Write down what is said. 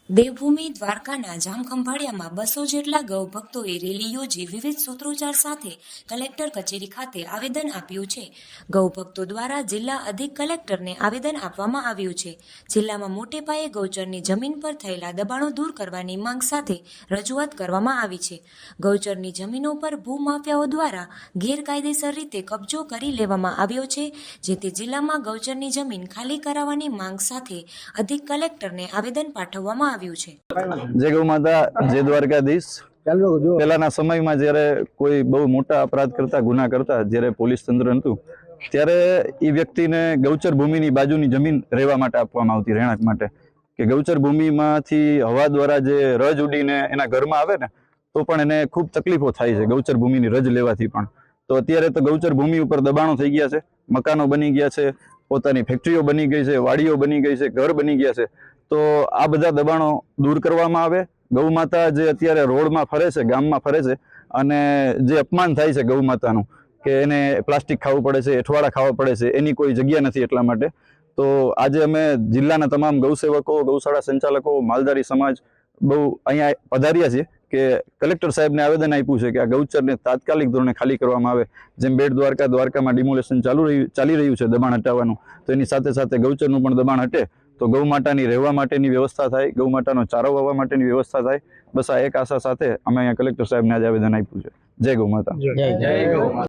દેવભૂમિ દ્વારકાના જામખંભાળિયામાં 200 જેટલા ગૌભક્તોએ રેલી યોજી વિવિધ સૂત્રોચ્ચાર સાથે કલેક્ટર કચેરી ખાતે આવેદન આપ્યું છે. ગૌભક્તો દ્વારા જિલ્લા અધિક કલેક્ટરને આવેદન આપવામાં આવ્યું છે. જિલ્લામાં મોટે પાયે ગૌચરની જમીન પર થયેલા દબાણો દૂર કરવાની માંગ સાથે રજૂઆત કરવામાં આવી છે. ગૌચરની જમીનો પર ભૂમાફિયાઓ દ્વારા ગેરકાયદેસર રીતે કબજો કરી લેવામાં આવ્યો છે, જેથી જિલ્લામાં ગૌચરની જમીન ખાલી કરાવવાની માંગ સાથે અધિક કલેક્ટરને આવેદન પાઠવવામાં જય ગૌ માતા, જય દ્વારકાધીશ. પહેલાના સમયમાં જ્યારે કોઈ બહુ મોટા અપરાધ કરતા, ગુના કરતા જ્યારે પોલીસ તંત્ર હતું, ત્યારે એ વ્યક્તિને ગૌચર ભૂમિની બાજુની જમીન રહેવા માટે આપવામાં આવતી, રહેણાંક માટે. કે ગૌચર ભૂમિમાંથી હવા દ્વારા જે રજ ઉડીને એના ઘરમાં આવે ને, તો પણ એને ખૂબ તકલીફો થાય છે ગૌચર ભૂમિની રજ લેવાથી પણ. તો અત્યારે તો ગૌચર ભૂમિ ઉપર દબાણો થઈ ગયા છે, મકાનો બની ગયા છે, પોતાની ફેક્ટરીઓ બની ગઈ છે, વાડીઓ બની ગઈ છે, ઘર બની ગયા છે. તો આ બધા દબાણો દૂર કરવામાં આવે. ગૌ માતા જે અત્યારે રોડમાં ફરે છે, ગામમાં ફરે છે, અને જે અપમાન થાય છે ગૌ માતાનું, કે એને પ્લાસ્ટિક ખાવું પડે છે, એઠવાડા ખાવા પડે છે, એની કોઈ જગ્યા નથી. એટલા માટે તો આજે અમે જિલ્લાના તમામ ગૌસેવકો, ગૌશાળા સંચાલકો, માલધારી સમાજ બહુ અહીંયા પધાર્યા છીએ કે કલેક્ટર સાહેબને આવેદન આપ્યું છે કે આ ગૌચરને તાત્કાલિક ધોરણે ખાલી કરવામાં આવે. જેમ બેટ દ્વારકા, દ્વારકામાં ડિમોલેશન ચાલી રહ્યું છે દબાણ હટાવવાનું, તો એની સાથે સાથે ગૌચરનું પણ દબાણ હટે તો ગૌ માતાની રહેવા માટેની વ્યવસ્થા થાય, ગૌ માતાનો ચારો વાવવા માટેની વ્યવસ્થા થાય. બસ આ એક આશા સાથે અમે અહીંયા કલેક્ટર સાહેબને આજે આવેદન આપ્યું છે. જય ગૌ માતા. જય ગૌ માતા.